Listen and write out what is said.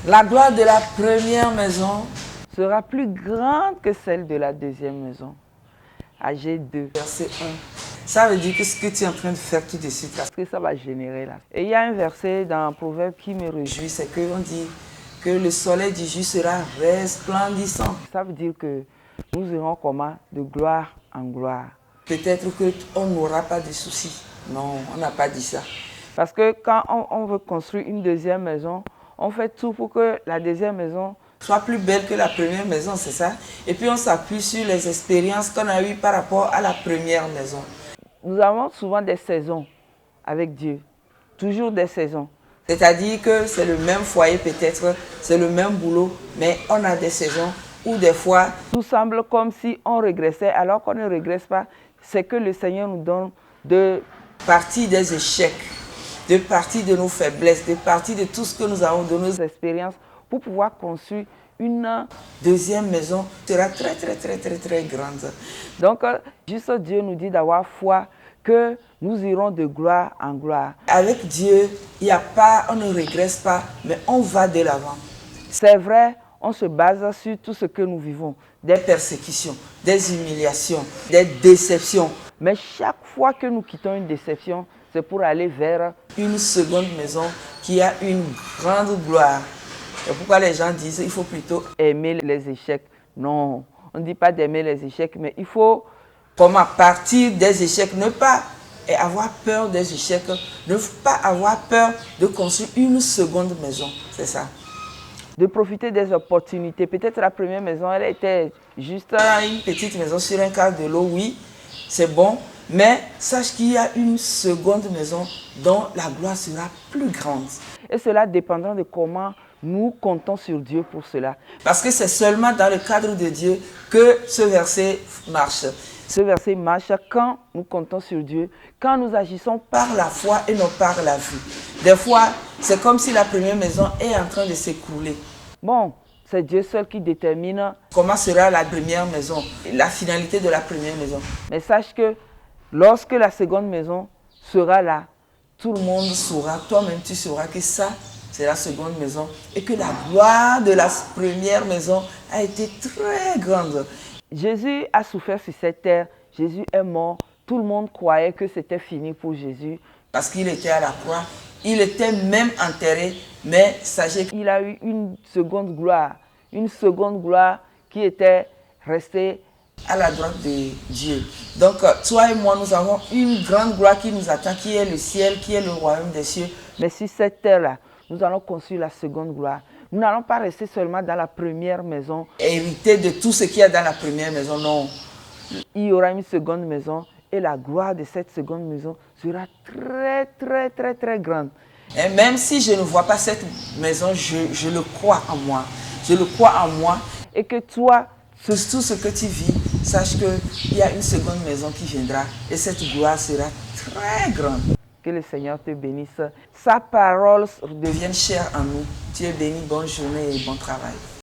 La gloire de la première maison sera plus grande que celle de la deuxième maison. Agé 2. Verset 1. Ça veut dire que ce que tu es en train de faire tout de suite, Parce que ça va générer là. Et il y a un verset dans Proverbe qui me réjouit. c'est qu'on dit que le soleil du juste sera resplendissant. Ça veut dire que nous irons comment? De gloire en gloire. Peut-être qu'on n'aura pas de soucis. Non, on n'a pas dit ça. Parce que quand on veut construire une deuxième maison, on fait tout pour que la deuxième maison soit plus belle que la première maison, c'est ça. Et puis on s'appuie sur les expériences qu'on a eues par rapport à la première maison. Nous avons souvent des saisons avec Dieu. Toujours des saisons. C'est-à-dire que c'est le même foyer peut-être, c'est le même boulot, mais on a des saisons où des fois tout semble comme si on régressait alors qu'on ne régresse pas. C'est que le Seigneur nous donne de partir des échecs, de partir de nos faiblesses, de partir de tout ce que nous avons, de nos expériences pour pouvoir construire une deuxième maison qui sera très très grande. Donc, juste Dieu nous dit d'avoir foi que nous irons de gloire en gloire. Avec Dieu, on ne régresse pas, mais on va de l'avant. C'est vrai, on se base sur tout ce que nous vivons. Des persécutions, des humiliations, des déceptions. Mais chaque fois que nous quittons une déception, c'est pour aller vers une seconde maison qui a une grande gloire. Et pourquoi les gens disent qu'il faut plutôt aimer les échecs? Non, on ne dit pas d'aimer les échecs, mais il faut comment partir des échecs, ne pas avoir peur des échecs, ne pas avoir peur de construire une seconde maison, c'est ça. De profiter des opportunités. Peut-être la première maison, elle était juste une petite maison sur un quart de l'eau, oui, c'est bon, mais sache qu'il y a une seconde maison dont la gloire sera plus grande. Et cela dépendra de comment nous comptons sur Dieu pour cela. Parce que c'est seulement dans le cadre de Dieu que ce verset marche. Ce verset marche quand nous comptons sur Dieu, quand nous agissons par la foi et non par la vue. Des fois, c'est comme si la première maison est en train de s'écrouler. Bon, c'est Dieu seul qui détermine comment sera la première maison, la finalité de la première maison. Mais sache que lorsque la seconde maison sera là, tout le monde saura, toi-même tu sauras que ça, c'est la seconde maison et que la gloire de la première maison a été très grande. Jésus a souffert sur cette terre, Jésus est mort, tout le monde croyait que c'était fini pour Jésus. Parce qu'il était à la croix, il était même enterré, mais sachez qu'il a eu une seconde gloire qui était restée à la droite de Dieu. Donc toi et moi, nous avons une grande gloire qui nous attend, qui est le ciel, qui est le royaume des cieux. Mais sur cette terre-là, nous allons construire la seconde gloire. Nous n'allons pas rester seulement dans la première maison. Hériter de tout ce qu'il y a dans la première maison, non. Il y aura une seconde maison et la gloire de cette seconde maison sera très grande. Et même si je ne vois pas cette maison, je le crois en moi. Je le crois en moi. Et que toi, sur tout ce que tu vis, sache qu'il y a une seconde maison qui viendra et cette gloire sera très grande. Que le Seigneur te bénisse. Sa parole devienne chère en nous. Tu es béni, bonne journée et bon travail.